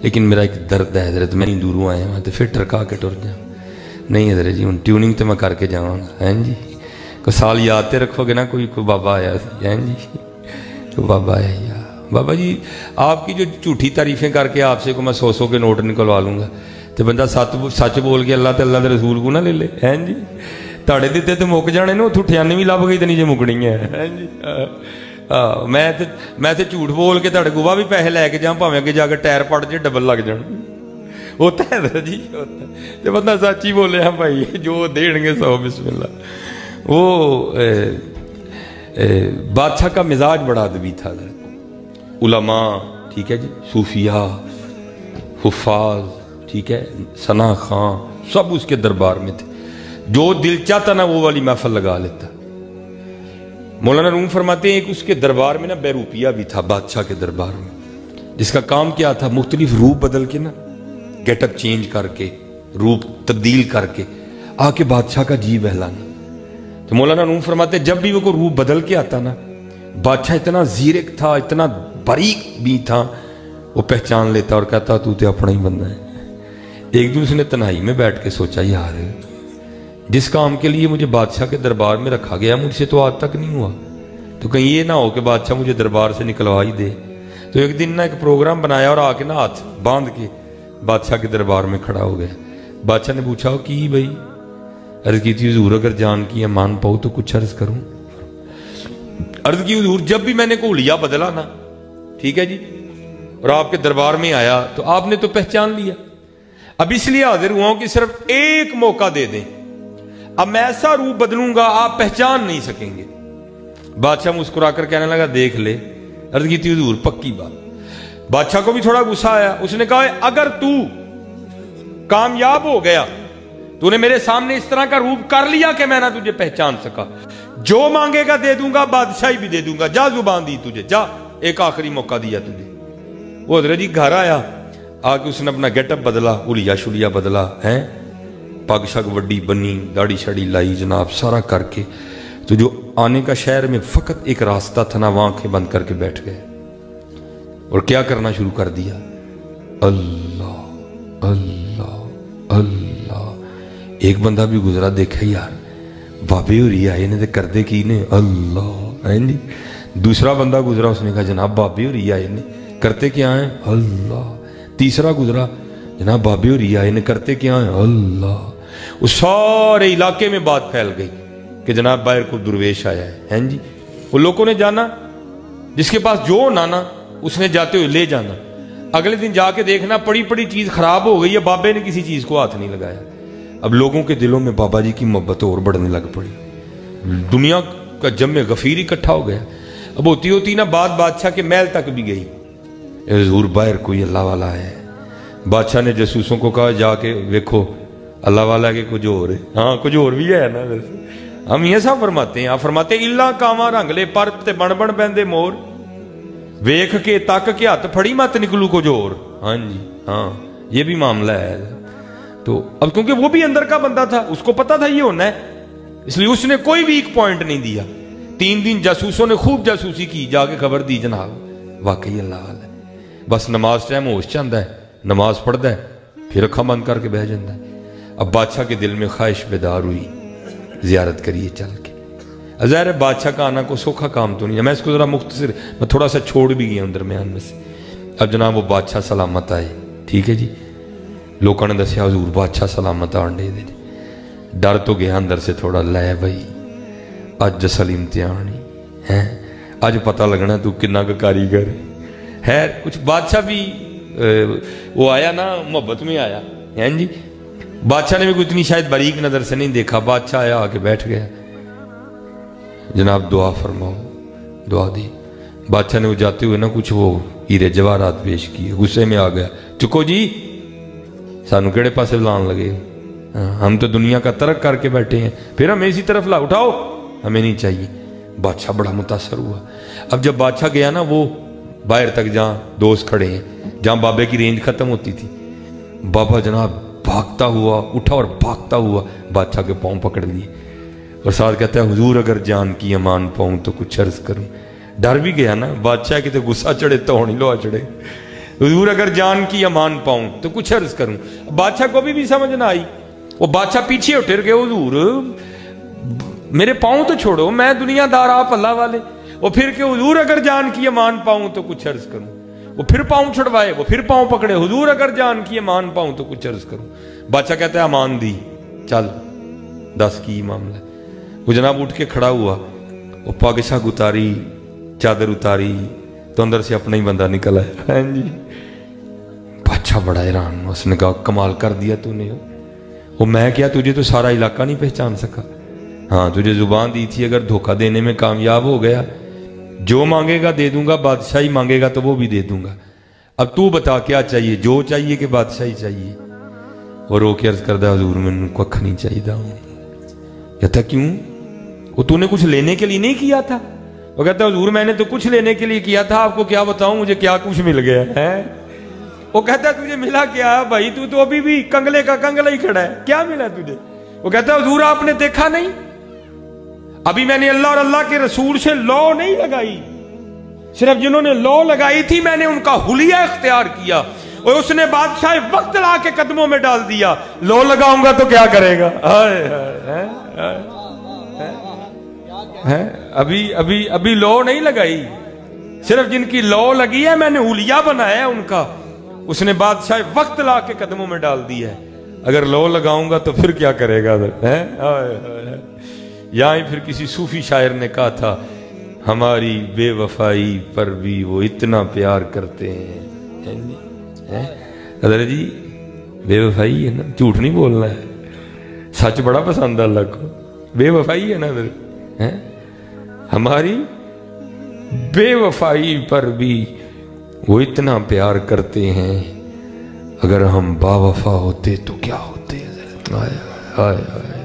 لیکن میرا ایک درد ہے حضرت، میں نہیں دوروں آیا ہوں تو پھر ٹرکا کے ٹر جاؤں. نہیں حضرت جی ہوں ٹیوننگ تو میں کر کے جاؤں گا. جی کوئی سال یاد تے رکھو گے نا، کوئی بابا آیا جی کوئی بابا آیا یا بابا جی آپ کی جو جھوٹھی تعریفیں کر کے آپ سے کو میں 100 کے نوٹ نکلوا لوں گا تو بندہ سچ بول کے اللہ تے اللہ دے رسول کو نہ لے لے. جی تاڑے دیتے تو مک جانے نا، اتوں 98 لب گئی تو نہیں جی مکنی ہے. جی میں تے جھوٹ بول کے تاڑے گوا بھی پیسے لے کے جاؤں، پاویں اگے جا کے ٹائر پڑ جائے ڈبل لگ جان. ہوتا ہے جی ہوتا ہے تو بندہ سچ ہی بولے ہاں بھائی جو دین گے 100 بسم اللہ. وہ بادشاہ کا مزاج بڑا ادبی تھا. علماء ٹھیک ہے جی، صوفیاء، حفاظ ٹھیک ہے، ثنا خان سب اس کے دربار میں تھے. جو دل چاہتا نا وہ والی محفل لگا لیتا. مولانا روم فرماتے ہیں ایک اس کے دربار میں نا بیروپیہ بھی تھا بادشاہ کے دربار میں، جس کا کام کیا تھا مختلف روپ بدل کے نا، گیٹ اپ چینج کر کے، روپ تبدیل کر کے آ کے بادشاہ کا جی بہلانا. تو مولانا روم فرماتے جب بھی وہ کو روپ بدل کے آتا نا، بادشاہ اتنا زیرک تھا، اتنا باریک بھی تھا، وہ پہچان لیتا اور کہتا تو تے اپنا ہی بندہ ہے. ایک دن اس نے تنہائی میں بیٹھ کے سوچا یار جس کام کے لیے مجھے بادشاہ کے دربار میں رکھا گیا مجھ سے تو آج تک نہیں ہوا، تو کہیں یہ نہ ہو کہ بادشاہ مجھے دربار سے نکلوا ہی دے. تو ایک دن نا ایک پروگرام بنایا اور آ کے نا ہاتھ باندھ کے بادشاہ کے دربار میں کھڑا ہو گیا. بادشاہ نے پوچھا ہو کی بھائی؟ عرض کی تھی حضور اگر جان کی ہے مان پاؤ تو کچھ عرض کروں. عرض کی حضور جب بھی میں نے کوئی حلیہ بدلا نا ٹھیک ہے جی اور آپ کے دربار میں آیا تو آپ نے تو پہچان لیا، اب اس لیے حاضر ہوا ہوں کہ صرف ایک موقع دے دیں، اب میں ایسا روپ بدلوں گا آپ پہچان نہیں سکیں گے. بادشاہ مسکرا کر کہنے لگا دیکھ لے. عرض کی تھی حضور پکی بات. بادشاہ کو بھی تھوڑا غصہ آیا، اس نے کہا اگر تو کامیاب ہو گیا تو نے میرے سامنے اس طرح کا روپ کر لیا کہ میں نہ تجھے پہچان سکا، جو مانگے گا دے دوں گا، بادشاہی بھی دے دوں گا، جا زبان دی تجھے، جا ایک آخری موقع دیا تجھے. وہ حضرت جی گھر آیا، آ کے اس نے اپنا گیٹ اپ بدلا، اولیا شلیا بدلا ہے، پگ شگ وڈی بنی، داڑھی شڑی لائی جناب سارا کر کے. تو جو آنے کا شہر میں فقط ایک راستہ تھا نا، وہاں آنکھیں بند کر کے بیٹھ گئے اور کیا کرنا شروع کر دیا، اللہ اللہ اللہ. ایک بندہ بھی گزرا دیکھا یار بابے ہو رہی آئے نے تو کردے کی نے اللہ ہے جی. دوسرا بندہ گزرا، اس نے کہا جناب بابے ہو رہی آئے نے کرتے کیا ہیں اللہ. تیسرا گزرا، جناب بابے ہو رہی آئے نے کرتے کیا ہیں اللہ. اس سارے علاقے میں بات پھیل گئی کہ جناب باہر کو درویش آیا ہے جی. وہ لوگوں نے جانا، جس کے پاس جو ہونا نا اس نے جاتے ہوئے لے جانا. اگلے دن جا کے دیکھنا پڑی پڑی چیز خراب ہو گئی ہے، بابے نے کسی چیز کو ہاتھ نہیں لگایا. اب لوگوں کے دلوں میں بابا جی کی محبت اور بڑھنے لگ پڑی، دنیا کا جم غفیر اکٹھا ہو گیا. اب ہوتی ہوتی نا بات بادشاہ کے محل تک بھی گئی، حضور باہر کوئی اللہ والا ہے. بادشاہ نے جاسوسوں کو کہا جا کے ویکھو اللہ والا کے کچھ اور ہے. ہاں کچھ اور بھی ہے نا، ہم یہ سب فرماتے ہیں. آپ فرماتے ہیں اللہ کاواں رنگ لے پر تے بن بن پیندے مور، ویکھ کے تک کے ہاتھ پھڑی مت نکلو کچھ اور. ہاں جی ہاں یہ بھی معاملہ ہے. تو اب کیونکہ وہ بھی اندر کا بندہ تھا، اس کو پتا تھا یہ ہونا ہے، اس لیے اس نے کوئی ویک پوائنٹ نہیں دیا. 3 دن جاسوسوں نے خوب جاسوسی کی، جا کے خبر دی جناب واقعی اللہ والا ہے. بس نماز ٹائم ہوش چاہتا ہے، نماز پڑھتا ہے، پھر اکھاں بند کر کے بہ جاتا ہے. اب بادشاہ کے دل میں خواہش بیدار ہوئی زیارت کریے چل کے. ظاہر ہے بادشاہ کا آنا کو سوکھا کام تو نہیں ہے. میں اس کو ذرا مختصر میں تھوڑا سا چھوڑ بھی گیا ہوں درمیان میں سے. اب جناب وہ بادشاہ سلامت آئے ٹھیک ہے جی. لوگوں نے دسیا حضور بادشاہ سلامت آنڈے دے. ڈر تو گیا اندر سے تھوڑا، لے بھائی اج اصل امتحان ہے، اج پتہ لگنا تو کنا کا کاریگر ہے. کچھ بادشاہ بھی وہ آیا نا محبت میں آیا ہے جی. بادشاہ نے بھی کوئی اتنی شاید باریک نظر سے نہیں دیکھا. بادشاہ آیا آ کے بیٹھ گیا، جناب دعا فرماؤ. دعا دی. بادشاہ نے وہ جاتے ہوئے نا کچھ وہ ہیرے جواہرات پیش کیے. غصے میں آ گیا، چکو جی سانو کیڑے پاسے لان لگے، ہم تو دنیا کا ترک کر کے بیٹھے ہیں، پھر ہمیں اسی طرف لا اٹھاؤ، ہمیں نہیں چاہیے. بادشاہ بڑا متاثر ہوا. اب جب بادشاہ گیا نا وہ باہر تک جہاں دوست کھڑے ہیں، جہاں بابے کی رینج ختم ہوتی تھی، بابا جناب بھاگتا ہوا اٹھا اور بھاگتا ہوا بادشاہ کے پاؤں پکڑ لیے اور ساتھ کہتا ہے حضور اگر جان کی امان پاؤں تو کچھ عرض کروں. ڈر بھی گیا نا بادشاہ کی، تو غصہ چڑھے تو ہونی لوا چڑھے. حضور اگر جان کی امان پاؤں تو کچھ عرض کروں. بادشاہ کو بھی سمجھ نہ آئی. وہ بادشاہ پیچھے اٹھر کے حضور میرے پاؤں تو چھوڑو، میں دنیا دار آپ اللہ والے. وہ پھر کہ حضور اگر جان کی امان پاؤں تو کچھ عرض کروں. وہ پھر پاؤں چھڑوائے، وہ پھر پاؤں پکڑے، حضور اگر جان کی امان پاؤں تو کچھ عرض کروں. بادشاہ کہتا ہے امان دی، چل دس کی معاملہ. وہ جناب اٹھ کے کھڑا ہوا، وہ پاگ شاگ اتاری، چادر اتاری تو اندر سے اپنا ہی بندہ نکل آیا. جی بادشاہ بڑا حیران، اس نے کہا کمال کر دیا تو نے. وہ میں کیا، تجھے تو سارا علاقہ نہیں پہچان سکا. ہاں تجھے زبان دی تھی، اگر دھوکہ دینے میں کامیاب ہو گیا جو مانگے گا دے دوں گا، بادشاہی مانگے گا تو وہ بھی دے دوں گا. اب تو بتا کیا چاہیے، جو چاہیے کہ بادشاہی چاہیے؟ وہ رو کے عرض کردہ حضور میں نے کچھ نہیں چاہیے ہوں. کہتا کیوں؟ وہ تو نے کچھ لینے کے لیے نہیں کیا تھا؟ وہ کہتا حضور میں نے تو کچھ لینے کے لیے کیا تھا، آپ کو کیا بتاؤں مجھے کیا کچھ مل گیا ہے. وہ کہتا تجھے ملا کیا بھائی، تو ابھی بھی کنگلے کا کنگلا ہی کھڑا ہے، کیا ملا تجھے؟ وہ کہتا حضور آپ نے دیکھا نہیں، ابھی میں نے اللہ اور اللہ کے رسول سے لا نہیں لگائی، صرف جنہوں نے لا لگائی تھی میں نے ان کا حلیہ اختیار کیا، اور اس نے بادشاہ وقت لا کے قدموں میں ڈال دیا. لا لگاؤں گا تو کیا کرے گا؟ ابھی لا نہیں لگائی، صرف جن کی لا لگی ہے میں نے حلیہ بنایا ہے ان کا. اس نے بادشاہ وقت لا کے قدموں میں ڈال دیا ہے، اگر لا لگاؤں گا تو پھر کیا کرے گا؟ یہاں پھر کسی صوفی شاعر نے کہا تھا ہماری بے وفائی پر بھی وہ اتنا پیار کرتے ہیں. حضرت جی بے وفائی ہے نا، جھوٹ نہیں بولنا ہے، سچ بڑا پسند ہے اللہ کو. بے وفائی ہے نا حضرت، ہماری بے وفائی پر بھی وہ اتنا پیار کرتے ہیں، اگر ہم با وفا ہوتے تو کیا ہوتے. حضرت آئے آئے آئے